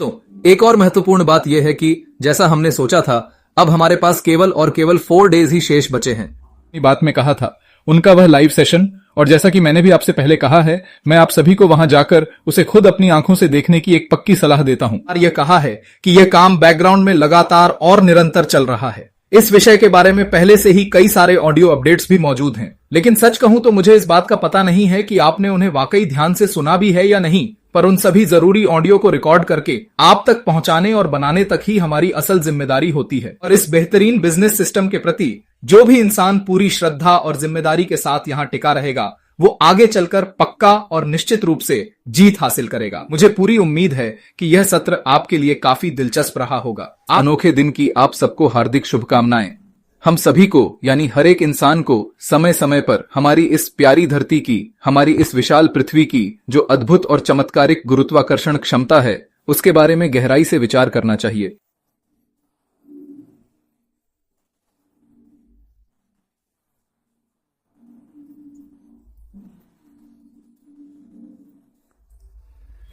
तो एक और महत्वपूर्ण बात यह है कि जैसा हमने सोचा था, अब हमारे पास केवल और केवल 4 डेज ही शेष बचे हैं। बात में कहा था उनका वह लाइव सेशन, और जैसा कि मैंने भी आपसे पहले कहा है, मैं आप सभी को वहां जाकर उसे खुद अपनी आंखों से देखने की एक पक्की सलाह देता हूं। और यह कहा है कि यह काम बैकग्राउंड में लगातार और निरंतर चल रहा है। इस विषय के बारे में पहले से ही कई सारे ऑडियो अपडेट्स भी मौजूद हैं, लेकिन सच कहूं तो मुझे इस बात का पता नहीं है कि आपने उन्हें वाकई ध्यान से सुना भी है या नहीं, पर उन सभी जरूरी ऑडियो को रिकॉर्ड करके आप तक पहुंचाने और बनाने तक ही हमारी असल जिम्मेदारी होती है। और इस बेहतरीन बिजनेस सिस्टम के प्रति जो भी इंसान पूरी श्रद्धा और जिम्मेदारी के साथ यहाँ टिका रहेगा, वो आगे चलकर पक्का और निश्चित रूप से जीत हासिल करेगा। मुझे पूरी उम्मीद है कि यह सत्र आपके लिए काफी दिलचस्प रहा होगा। अनोखे दिन की आप सबको हार्दिक शुभकामनाएं। हम सभी को यानी हर एक इंसान को समय समय पर हमारी इस प्यारी धरती की, हमारी इस विशाल पृथ्वी की जो अद्भुत और चमत्कारिक गुरुत्वाकर्षण क्षमता है, उसके बारे में गहराई से विचार करना चाहिए।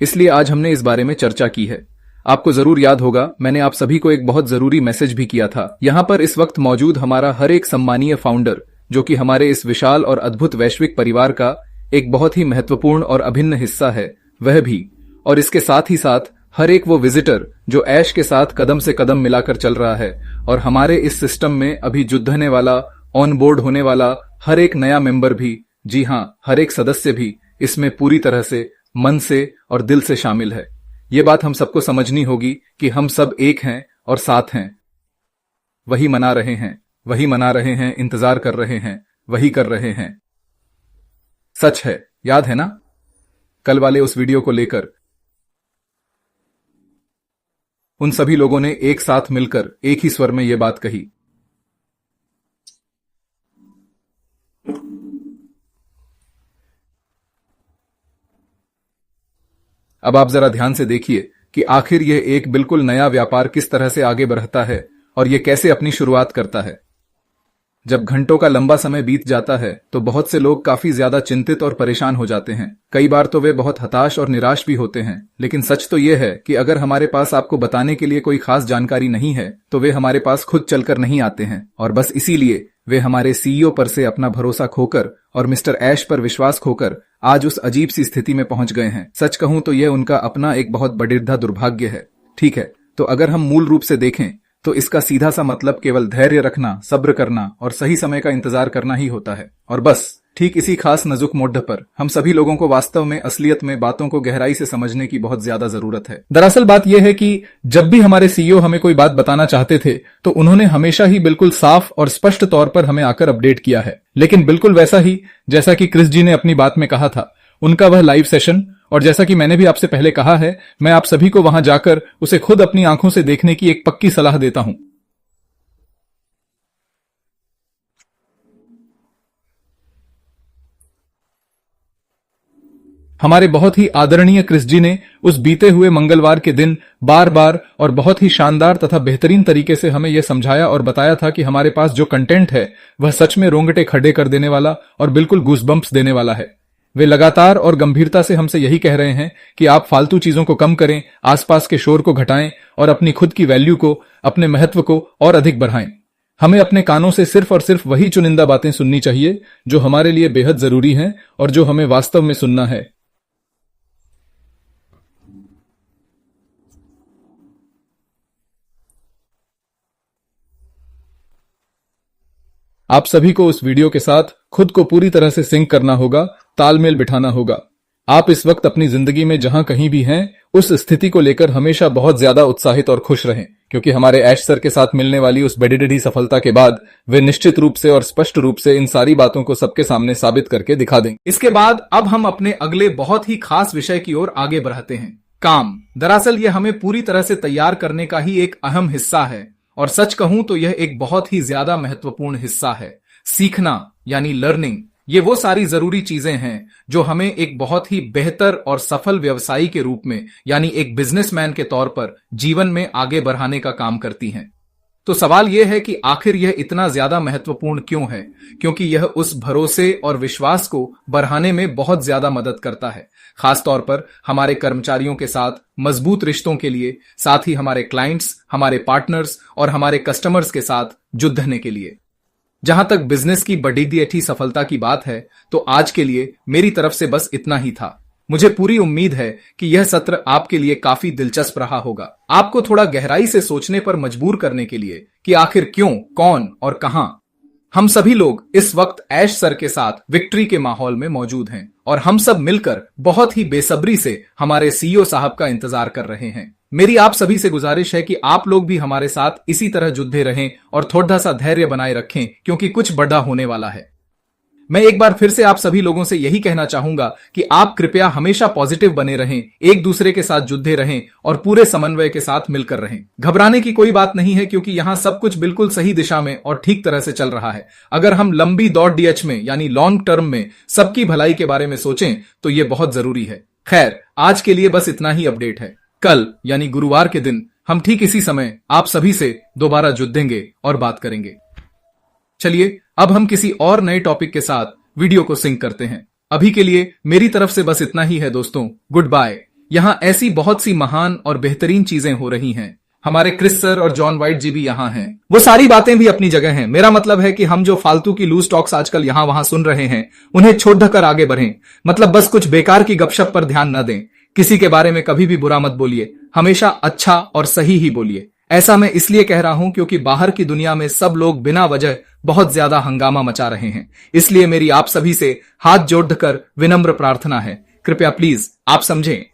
इसलिए आज हमने इस बारे में चर्चा की है। आपको जरूर याद होगा, मैंने आप सभी को एक बहुत जरूरी मैसेज भी किया था। यहाँ पर इस वक्त मौजूद हमारा हर एक सम्मानीय फाउंडर, जो कि हमारे इस विशाल और अद्भुत वैश्विक परिवार का एक बहुत ही महत्वपूर्ण और अभिन्न हिस्सा है, वह भी, और इसके साथ ही साथ हर एक वो विजिटर जो ऐश के साथ कदम से कदम मिलाकर चल रहा है, और हमारे इस सिस्टम में अभी जुड़ने वाला, ऑन बोर्ड होने वाला हर एक नया मेंबर भी, जी हाँ, हर एक सदस्य भी इसमें पूरी तरह से मन से और दिल से शामिल है। ये बात हम सबको समझनी होगी कि हम सब एक हैं और साथ हैं। वही मना रहे हैं, वही मना रहे हैं, इंतजार कर रहे हैं, वही कर रहे हैं। सच है, याद है ना कल वाले उस वीडियो को लेकर उन सभी लोगों ने एक साथ मिलकर एक ही स्वर में यह बात कही। अब आप जरा ध्यान से देखिए कि आखिर यह एक बिल्कुल नया व्यापार किस तरह से आगे बढ़ता है और यह कैसे अपनी शुरुआत करता है। जब घंटों का लंबा समय बीत जाता है तो बहुत से लोग काफी ज्यादा चिंतित और परेशान हो जाते हैं। कई बार तो वे बहुत हताश और निराश भी होते हैं। लेकिन सच तो यह है कि अगर हमारे पास आपको बताने के लिए कोई खास जानकारी नहीं है तो वे हमारे पास खुद चलकर नहीं आते हैं, और बस इसीलिए वे हमारे सीईओ पर से अपना भरोसा खोकर और मिस्टर ऐश पर विश्वास खोकर आज उस अजीब सी स्थिति में पहुंच गए हैं। सच कहूं तो यह उनका अपना एक बहुत बड़िर्दा दुर्भाग्य है। ठीक है, तो अगर हम मूल रूप से देखें तो इसका सीधा सा मतलब केवल धैर्य रखना, सब्र करना और सही समय का इंतजार करना ही होता है। और बस ठीक इसी खास नाजुक मोड़ पर हम सभी लोगों को वास्तव में असलियत में बातों को गहराई से समझने की बहुत ज्यादा जरूरत है। दरअसल बात यह है कि जब भी हमारे सीईओ हमें कोई बात बताना चाहते थे तो उन्होंने हमेशा ही बिल्कुल साफ और स्पष्ट तौर पर हमें आकर अपडेट किया है। लेकिन बिल्कुल वैसा ही जैसा कि क्रिस जी ने अपनी बात में कहा था, उनका वह लाइव सेशन, और जैसा कि मैंने भी आपसे पहले कहा है, मैं आप सभी को वहां जाकर उसे खुद अपनी आंखों से देखने की एक पक्की सलाह देता हूं। हमारे बहुत ही आदरणीय क्रिस जी ने उस बीते हुए मंगलवार के दिन बार बार और बहुत ही शानदार तथा बेहतरीन तरीके से हमें यह समझाया और बताया था कि हमारे पास जो कंटेंट है वह सच में रोंगटे खड़े कर देने वाला और बिल्कुल गूज़बम्प्स देने वाला है। वे लगातार और गंभीरता से हमसे यही कह रहे हैं कि आप फालतू चीजों को कम करें, आसपास के शोर को घटाएं और अपनी खुद की वैल्यू को, अपने महत्व को और अधिक बढ़ाएं। हमें अपने कानों से सिर्फ और सिर्फ वही चुनिंदा बातें सुननी चाहिए जो हमारे लिए बेहद जरूरी हैं और जो हमें वास्तव में सुनना है। आप सभी को उस वीडियो के साथ खुद को पूरी तरह से सिंक करना होगा, तालमेल बिठाना होगा। आप इस वक्त अपनी जिंदगी में जहां कहीं भी हैं, उस स्थिति को लेकर हमेशा बहुत ज्यादा उत्साहित और खुश रहें, क्योंकि हमारे ऐश सर के साथ मिलने वाली उस बड़ी सफलता के बाद वे निश्चित रूप से और स्पष्ट रूप से इन सारी बातों को सबके सामने साबित करके दिखा देंगे। इसके बाद अब हम अपने अगले बहुत ही खास विषय की ओर आगे बढ़ते हैं, काम। दरअसल यह हमें पूरी तरह से तैयार करने का ही एक अहम हिस्सा है, और सच कहूं तो यह एक बहुत ही ज्यादा महत्वपूर्ण हिस्सा है। सीखना यानी लर्निंग, ये वो सारी जरूरी चीजें हैं जो हमें एक बहुत ही बेहतर और सफल व्यवसायी के रूप में यानी एक बिजनेसमैन के तौर पर जीवन में आगे बढ़ाने का काम करती हैं। तो सवाल यह है कि आखिर यह इतना ज्यादा महत्वपूर्ण क्यों है? क्योंकि यह उस भरोसे और विश्वास को बढ़ाने में बहुत ज्यादा मदद करता है, खासतौर पर हमारे कर्मचारियों के साथ मजबूत रिश्तों के लिए, साथ ही हमारे क्लाइंट्स, हमारे पार्टनर्स और हमारे कस्टमर्स के साथ जुड़ने के लिए। जहां तक बिजनेस की बड़ी अच्छी सफलता की बात है, तो आज के लिए मेरी तरफ से बस इतना ही था। मुझे पूरी उम्मीद है कि यह सत्र आपके लिए काफी दिलचस्प रहा होगा, आपको थोड़ा गहराई से सोचने पर मजबूर करने के लिए कि आखिर क्यों, कौन और कहां। हम सभी लोग इस वक्त ऐश सर के साथ विक्ट्री के माहौल में मौजूद हैं और हम सब मिलकर बहुत ही बेसब्री से हमारे सीईओ साहब का इंतजार कर रहे हैं। मेरी आप सभी से गुजारिश है कि आप लोग भी हमारे साथ इसी तरह जुड़े रहें और थोड़ा सा धैर्य बनाए रखें, क्योंकि कुछ बड़ा होने वाला है। मैं एक बार फिर से आप सभी लोगों से यही कहना चाहूंगा कि आप कृपया हमेशा पॉजिटिव बने रहें, एक दूसरे के साथ जुड़े रहें और पूरे समन्वय के साथ मिलकर रहें। घबराने की कोई बात नहीं है, क्योंकि यहां सब कुछ बिल्कुल सही दिशा में और ठीक तरह से चल रहा है। अगर हम लंबी दौड़ डीएच में यानी लॉन्ग टर्म में सबकी भलाई के बारे में सोचें तो ये बहुत जरूरी है। खैर, आज के लिए बस इतना ही अपडेट है। कल यानी गुरुवार के दिन हम ठीक इसी समय आप सभी से दोबारा जुड़ेंगे और बात करेंगे। चलिए अब हम किसी और नए टॉपिक के साथ वीडियो को सिंक करते हैं। अभी के लिए मेरी तरफ से बस इतना ही है दोस्तों, गुड बाय। यहां ऐसी बहुत सी महान और बेहतरीन चीजें हो रही हैं। हमारे क्रिस सर और जॉन वाइट जी भी यहां हैं। वो सारी बातें भी अपनी जगह हैं। मेरा मतलब है कि हम जो फालतू की लूज टॉक्स आजकल यहां वहां सुन रहे हैं, उन्हें छोड़ कर आगे बढ़ें। मतलब बस कुछ बेकार की गपशप पर ध्यान न दें। किसी के बारे में कभी भी बुरा मत बोलिए, हमेशा अच्छा और सही ही बोलिए। ऐसा मैं इसलिए कह रहा हूं क्योंकि बाहर की दुनिया में सब लोग बिना वजह बहुत ज्यादा हंगामा मचा रहे हैं। इसलिए मेरी आप सभी से हाथ जोड़कर विनम्र प्रार्थना है, कृपया प्लीज आप समझें।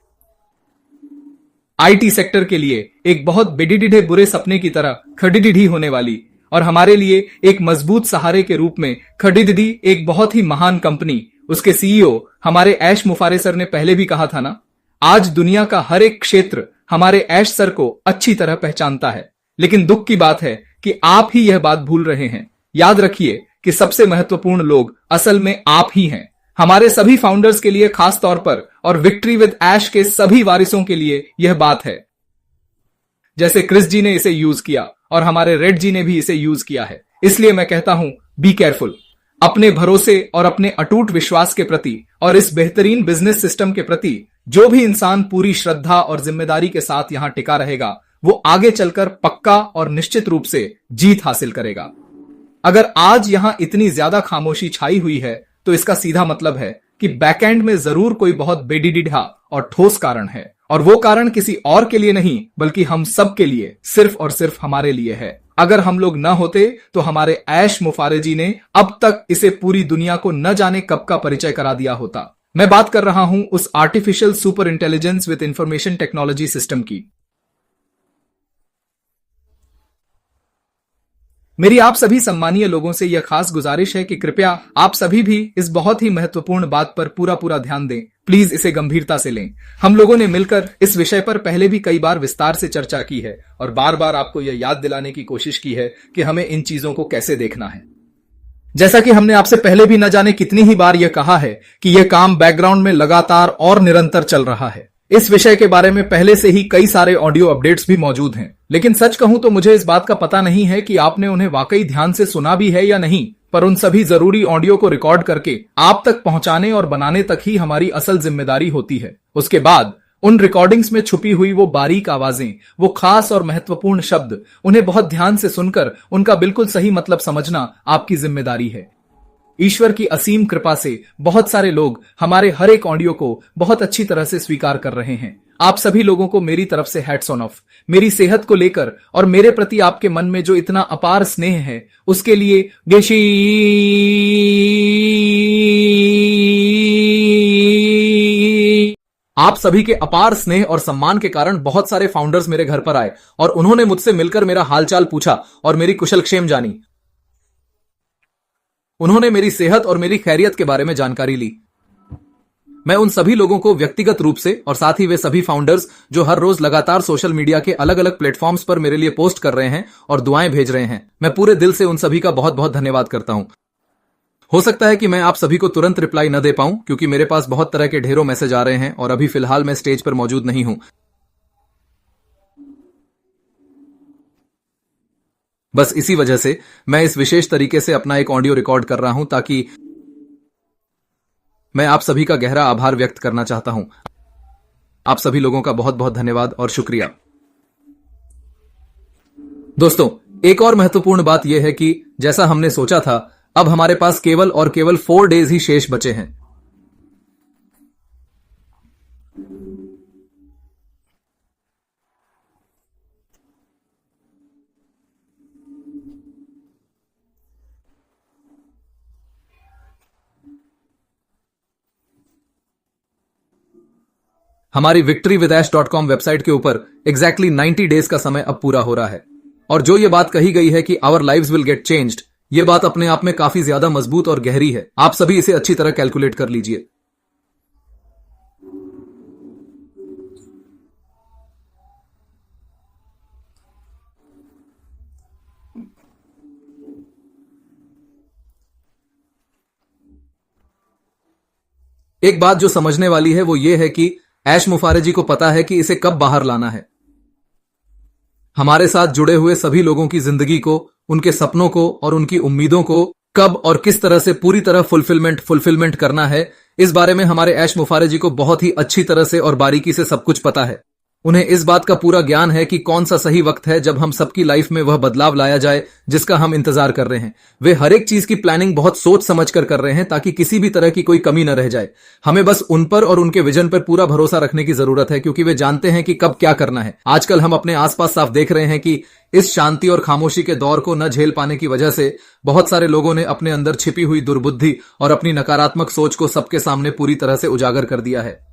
आईटी सेक्टर के लिए एक बहुत बेडिडिडे बुरे सपने की तरह खडिडिडी होने वाली और हमारे लिए एक मजबूत सहारे के रूप में खडिडिडी एक बहुत ही महान कंपनी, उसके सीईओ हमारे ऐश मुफारे सर ने पहले भी कहा था ना, आज दुनिया का हर एक क्षेत्र हमारे ऐश सर को अच्छी तरह पहचानता है। लेकिन दुख की बात है कि आप ही यह बात भूल रहे हैं। याद रखिए कि सबसे महत्वपूर्ण लोग असल में आप ही हैं। हमारे सभी फाउंडर्स के लिए खास तौर पर और विक्ट्री विद ऐश के सभी वारिसों के लिए यह बात है। जैसे क्रिस जी ने इसे यूज किया और हमारे रेड जी ने भी इसे यूज किया है। इसलिए मैं कहता हूं, बी केयरफुल। अपने भरोसे और अपने अटूट विश्वास के प्रति और इस बेहतरीन बिजनेस सिस्टम के प्रति जो भी इंसान पूरी श्रद्धा और जिम्मेदारी के साथ यहां टिका रहेगा, वो आगे चलकर पक्का और निश्चित रूप से जीत हासिल करेगा। अगर आज यहां इतनी ज्यादा खामोशी छाई हुई है, तो इसका सीधा मतलब है कि बैकएंड में जरूर कोई बहुत बेडिडिडा और ठोस कारण है, और वो कारण किसी और के लिए नहीं बल्कि हम सब के लिए, सिर्फ और सिर्फ हमारे लिए है। अगर हम लोग न होते तो हमारे ऐश मुफारे जी ने अब तक इसे पूरी दुनिया को न जाने कब का परिचय करा दिया होता। मैं बात कर रहा हूं उस artificial super intelligence with information technology system की। मेरी आप सभी सम्मानीय लोगों से यह खास गुजारिश है कि कृपया आप सभी भी इस बहुत ही महत्वपूर्ण बात पर पूरा ध्यान दें। प्लीज इसे गंभीरता से लें। हम लोगों ने मिलकर इस विषय पर पहले भी कई बार विस्तार से चर्चा की है और बार बार आपको यह याद दिलाने की कोशिश की है कि हमें इन चीजों को कैसे देखना है। जैसा कि हमने आपसे पहले भी न जाने कितनी ही बार यह कहा है कि यह काम बैकग्राउंड में लगातार और निरंतर चल रहा है। इस विषय के बारे में पहले से ही कई सारे ऑडियो अपडेट्स भी मौजूद हैं, लेकिन सच कहूं तो मुझे इस बात का पता नहीं है कि आपने उन्हें वाकई ध्यान से सुना भी है या नहीं। पर उन सभी जरूरी ऑडियो को रिकॉर्ड करके आप तक पहुंचाने और बनाने तक ही हमारी असल जिम्मेदारी होती है। उसके बाद उन रिकॉर्डिंग्स में छुपी हुई वो बारीक आवाजें, वो खास और महत्वपूर्ण शब्द, उन्हें बहुत ध्यान से सुनकर उनका बिल्कुल सही मतलब समझना आपकी जिम्मेदारी है। ईश्वर की असीम कृपा से बहुत सारे लोग हमारे हर एक ऑडियो को बहुत अच्छी तरह से स्वीकार कर रहे हैं। आप सभी लोगों को मेरी तरफ से हैट्स ऑन ऑफ। मेरी सेहत को लेकर और मेरे प्रति आपके मन में जो इतना अपार स्नेह है, उसके लिए गेशी आप सभी के अपार स्नेह और सम्मान के कारण बहुत सारे फाउंडर्स मेरे घर पर आए और उन्होंने मुझसे मिलकर मेरा हालचाल पूछा और मेरी कुशलक्षेम जानी। उन्होंने मेरी सेहत और मेरी खैरियत के बारे में जानकारी ली। मैं उन सभी लोगों को व्यक्तिगत रूप से और साथ ही वे सभी फाउंडर्स जो हर रोज लगातार सोशल मीडिया के अलग अलग प्लेटफॉर्म्स पर मेरे लिए पोस्ट कर रहे हैं और दुआएं भेज रहे हैं, मैं पूरे दिल से उन सभी का बहुत बहुत धन्यवाद करता हूं। हो सकता है कि मैं आप सभी को तुरंत रिप्लाई न दे पाऊं, क्योंकि मेरे पास बहुत तरह के ढेरों मैसेज आ रहे हैं और अभी फिलहाल मैं स्टेज पर मौजूद नहीं हूं। बस इसी वजह से मैं इस विशेष तरीके से अपना एक ऑडियो रिकॉर्ड कर रहा हूं, ताकि मैं आप सभी का गहरा आभार व्यक्त करना चाहता हूं। आप सभी लोगों का बहुत बहुत धन्यवाद और शुक्रिया। दोस्तों, एक और महत्वपूर्ण बात यह है कि जैसा हमने सोचा था, अब हमारे पास केवल और केवल 4 डेज ही शेष बचे हैं। हमारी victorywidash.com वेबसाइट के ऊपर एग्जैक्टली 90 डेज का समय अब पूरा हो रहा है। और जो ये बात कही गई है कि our lives will get changed, ये बात अपने आप में काफी ज्यादा मजबूत और गहरी है। आप सभी इसे अच्छी तरह कैलकुलेट कर लीजिए। एक बात जो समझने वाली है वो ये है कि ऐश मुफारे जी को पता है कि इसे कब बाहर लाना है। हमारे साथ जुड़े हुए सभी लोगों की जिंदगी को, उनके सपनों को और उनकी उम्मीदों को कब और किस तरह से पूरी तरह फुलफिलमेंट करना है, इस बारे में हमारे ऐश मुफारे जी को बहुत ही अच्छी तरह से और बारीकी से सब कुछ पता है। उन्हें इस बात का पूरा ज्ञान है कि कौन सा सही वक्त है जब हम सबकी लाइफ में वह बदलाव लाया जाए जिसका हम इंतजार कर रहे हैं। वे हर एक चीज की प्लानिंग बहुत सोच समझ कर रहे हैं, ताकि किसी भी तरह की कोई कमी न रह जाए। हमें बस उन पर और उनके विजन पर पूरा भरोसा रखने की जरूरत है, क्योंकि वे जानते हैं कि कब क्या करना है। आजकल हम अपने आसपास साफ देख रहे हैं कि इस शांति और खामोशी के दौर को न झेल पाने की वजह से बहुत सारे लोगों ने अपने अंदर छिपी हुई दुर्बुद्धि और अपनी नकारात्मक सोच को सबके सामने पूरी तरह से उजागर कर दिया है।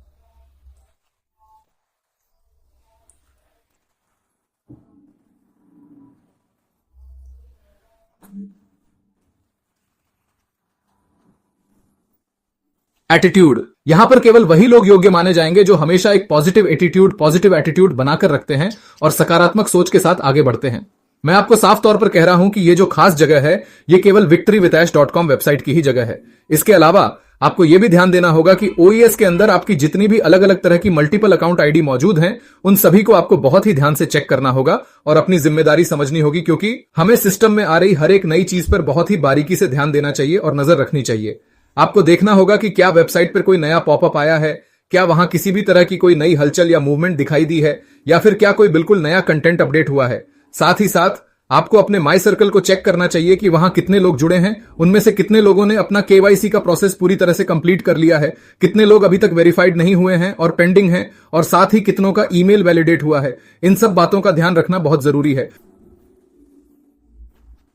एटीट्यूड, यहां पर केवल वही लोग योग्य माने जाएंगे जो हमेशा एक पॉजिटिव एटीट्यूड बनाकर रखते हैं और सकारात्मक सोच के साथ आगे बढ़ते हैं। मैं आपको साफ तौर पर कह रहा हूं कि ये जो खास जगह है, ये केवल victorywidash.com वेबसाइट की ही जगह है। इसके अलावा आपको यह भी ध्यान देना होगा कि OES के अंदर आपकी जितनी भी अलग अलग तरह की मल्टीपल अकाउंट आईडी मौजूद हैं, उन सभी को आपको बहुत ही ध्यान से चेक करना होगा और अपनी जिम्मेदारी समझनी होगी, क्योंकि हमें सिस्टम में आ रही हर एक नई चीज पर बहुत ही बारीकी से ध्यान देना चाहिए और नजर रखनी चाहिए। आपको देखना होगा कि क्या वेबसाइट पर कोई नया पॉपअप आया है, क्या वहां किसी भी तरह की कोई नई हलचल या मूवमेंट दिखाई दी है, या फिर क्या कोई बिल्कुल नया कंटेंट अपडेट हुआ है। साथ ही साथ आपको अपने माई सर्कल को चेक करना चाहिए कि वहां कितने लोग जुड़े हैं, उनमें से कितने लोगों ने अपना KYC का प्रोसेस पूरी तरह से कंप्लीट कर लिया है, कितने लोग अभी तक वेरीफाइड नहीं हुए हैं और पेंडिंग हैं, और साथ ही कितनों का ईमेल वैलिडेट हुआ है। इन सब बातों का ध्यान रखना बहुत जरूरी है।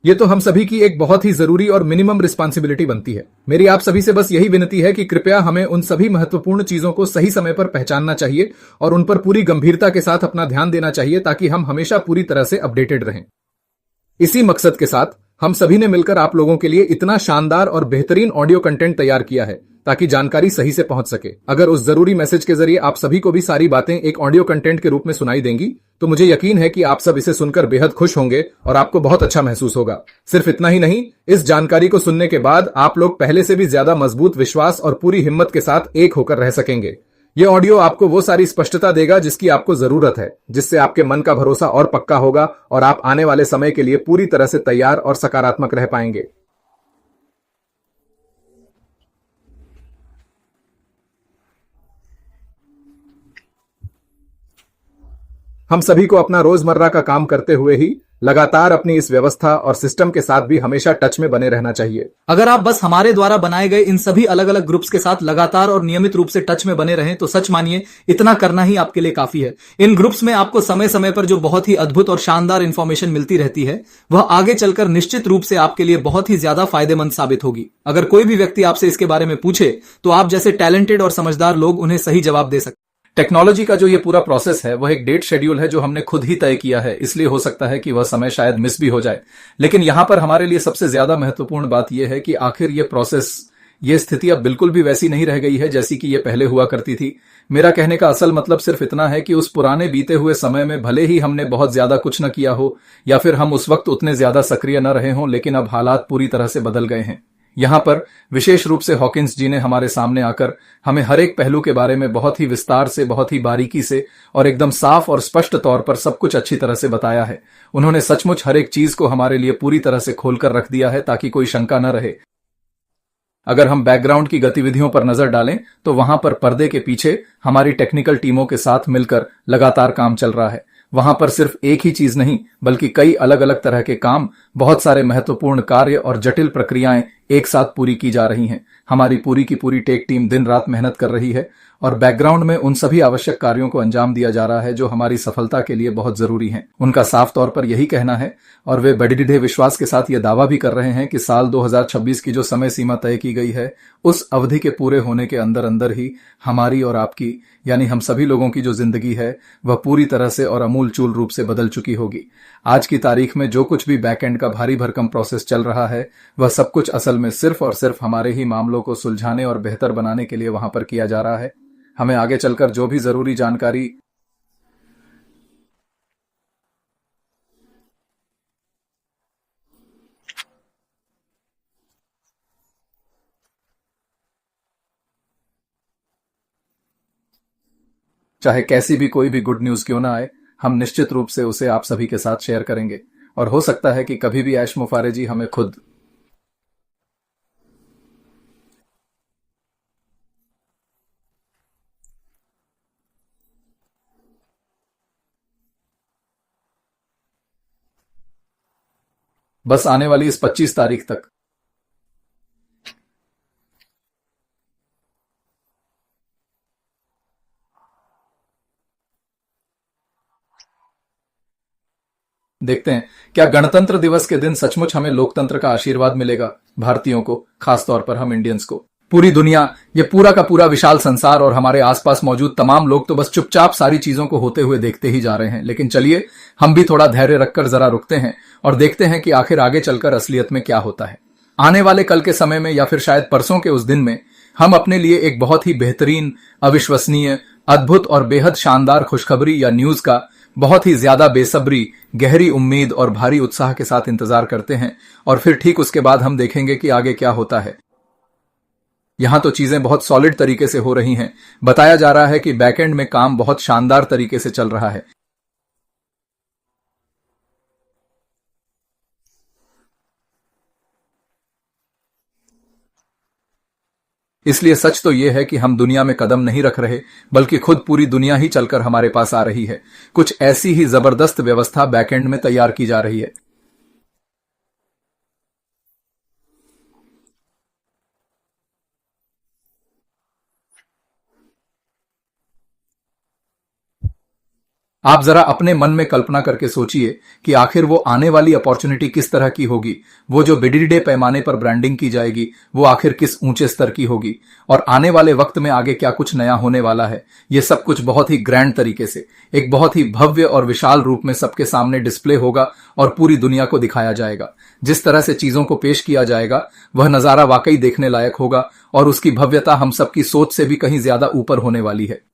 ये तो हम सभी की एक बहुत ही जरूरी और मिनिमम रिस्पॉन्सिबिलिटी बनती है। मेरी आप सभी से बस यही विनती है कि कृपया हमें उन सभी महत्वपूर्ण चीजों को सही समय पर पहचानना चाहिए और उन पर पूरी गंभीरता के साथ अपना ध्यान देना चाहिए, ताकि हम हमेशा पूरी तरह से अपडेटेड रहें। इसी मकसद के साथ हम सभी ने मिलकर आप लोगों के लिए इतना शानदार और बेहतरीन ऑडियो कंटेंट तैयार किया है, ताकि जानकारी सही से पहुंच सके। अगर उस जरूरी मैसेज के जरिए आप सभी को भी सारी बातें एक ऑडियो कंटेंट के रूप में सुनाई देंगी, तो मुझे यकीन है कि आप सब इसे सुनकर बेहद खुश होंगे और आपको बहुत अच्छा महसूस होगा। सिर्फ इतना ही नहीं, इस जानकारी को सुनने के बाद आप लोग पहले से भी ज्यादा मजबूत विश्वास और पूरी हिम्मत के साथ एक होकर रह सकेंगे। ये ऑडियो आपको वो सारी स्पष्टता देगा जिसकी आपको जरूरत है, जिससे आपके मन का भरोसा और पक्का होगा और आप आने वाले समय के लिए पूरी तरह से तैयार और सकारात्मक रह पाएंगे। हम सभी को अपना रोजमर्रा का काम करते हुए ही लगातार अपनी इस व्यवस्था और सिस्टम के साथ भी हमेशा टच में बने रहना चाहिए। अगर आप बस हमारे द्वारा बनाए गए इन सभी अलग अलग ग्रुप्स के साथ लगातार और नियमित रूप से टच में बने रहें, तो सच मानिए इतना करना ही आपके लिए काफी है। इन ग्रुप्स में आपको समय समय पर जो बहुत ही अद्भुत और शानदार इंफॉर्मेशन मिलती रहती है, वह आगे चलकर निश्चित रूप से आपके लिए बहुत ही ज्यादा फायदेमंद साबित होगी। अगर कोई भी व्यक्ति आपसे इसके बारे में पूछे, तो आप जैसे टैलेंटेड और समझदार लोग उन्हें सही जवाब दे सकते। टेक्नोलॉजी का जो ये पूरा प्रोसेस है, वह एक डेट शेड्यूल है जो हमने खुद ही तय किया है, इसलिए हो सकता है कि वह समय शायद मिस भी हो जाए। लेकिन यहां पर हमारे लिए सबसे ज्यादा महत्वपूर्ण बात यह है कि आखिर ये प्रोसेस, ये स्थिति अब बिल्कुल भी वैसी नहीं रह गई है जैसी कि ये पहले हुआ करती थी। मेरा कहने का असल मतलब सिर्फ इतना है कि उस पुराने बीते हुए समय में भले ही हमने बहुत ज्यादा कुछ न किया हो, या फिर हम उस वक्त उतने ज्यादा सक्रिय न रहे हों, लेकिन अब हालात पूरी तरह से बदल गए हैं। यहाँ पर विशेष रूप से हॉकिंस जी ने हमारे सामने आकर हमें हर एक पहलू के बारे में बहुत ही विस्तार से, बहुत ही बारीकी से और एकदम साफ और स्पष्ट तौर पर सब कुछ अच्छी तरह से बताया है। उन्होंने सचमुच हर एक चीज को हमारे लिए पूरी तरह से खोलकर रख दिया है ताकि कोई शंका न रहे। अगर हम बैकग्राउंड की गतिविधियों पर नजर डालें तो वहां पर पर्दे के पीछे हमारी टेक्निकल टीमों के साथ मिलकर लगातार काम चल रहा है। वहां पर सिर्फ एक ही चीज नहीं बल्कि कई अलग अलग तरह के काम, बहुत सारे महत्वपूर्ण कार्य और जटिल प्रक्रियाएं एक साथ पूरी की जा रही हैं। हमारी पूरी की पूरी टेक टीम दिन रात मेहनत कर रही है और बैकग्राउंड में उन सभी आवश्यक कार्यों को अंजाम दिया जा रहा है जो हमारी सफलता के लिए बहुत जरूरी हैं। उनका साफ तौर पर यही कहना है और वे बड़े दृढ़ विश्वास के साथ यह दावा भी कर रहे हैं कि साल 2026 की जो समय सीमा तय की गई है उस अवधि के पूरे होने के अंदर अंदर ही हमारी और आपकी, यानी हम सभी लोगों की जो जिंदगी है वह पूरी तरह से और अमूलचूल रूप से बदल चुकी होगी। आज की तारीख में जो कुछ भी बैकएंड का भारी भरकम प्रोसेस चल रहा है वह सब कुछ असल में सिर्फ और सिर्फ हमारे ही मामलों को सुलझाने और बेहतर बनाने के लिए वहां पर किया जा रहा है। हमें आगे चलकर जो भी जरूरी जानकारी चाहे कैसी भी कोई भी गुड न्यूज क्यों ना आए, हम निश्चित रूप से उसे आप सभी के साथ शेयर करेंगे। और हो सकता है कि कभी भी ऐश मुफारे जी हमें खुद बस आने वाली इस 25 तारीख तक देखते हैं क्या गणतंत्र दिवस के दिन सचमुच हमें लोकतंत्र का आशीर्वाद मिलेगा। भारतीयों को, खासतौर पर हम इंडियंस को, पूरी दुनिया, ये पूरा का पूरा विशाल संसार और हमारे आसपास मौजूद तमाम लोग तो बस चुपचाप सारी चीजों को होते हुए देखते ही जा रहे हैं। लेकिन चलिए हम भी थोड़ा धैर्य रखकर जरा रुकते हैं और देखते हैं कि आखिर आगे चलकर असलियत में क्या होता है। आने वाले कल के समय में या फिर शायद परसों के उस दिन में हम अपने लिए एक बहुत ही बेहतरीन, अविश्वसनीय, अद्भुत और बेहद शानदार खुशखबरी या न्यूज का बहुत ही ज्यादा बेसब्री, गहरी उम्मीद और भारी उत्साह के साथ इंतजार करते हैं। और फिर ठीक उसके बाद हम देखेंगे कि आगे क्या होता है। यहां तो चीजें बहुत सॉलिड तरीके से हो रही हैं। बताया जा रहा है कि बैकएंड में काम बहुत शानदार तरीके से चल रहा है। इसलिए सच तो यह है कि हम दुनिया में कदम नहीं रख रहे बल्कि खुद पूरी दुनिया ही चलकर हमारे पास आ रही है। कुछ ऐसी ही जबरदस्त व्यवस्था बैकएंड में तैयार की जा रही है। आप जरा अपने मन में कल्पना करके सोचिए कि आखिर वो आने वाली अपॉर्चुनिटी किस तरह की होगी। वो जो बिडिडे पैमाने पर ब्रांडिंग की जाएगी वो आखिर किस ऊंचे स्तर की होगी और आने वाले वक्त में आगे क्या कुछ नया होने वाला है। ये सब कुछ बहुत ही ग्रैंड तरीके से, एक बहुत ही भव्य और विशाल रूप में सबके सामने डिस्प्ले होगा और पूरी दुनिया को दिखाया जाएगा। जिस तरह से चीजों को पेश किया जाएगा वह नजारा वाकई देखने लायक होगा और उसकी भव्यता हम सबकी सोच से भी कहीं ज्यादा ऊपर होने वाली है।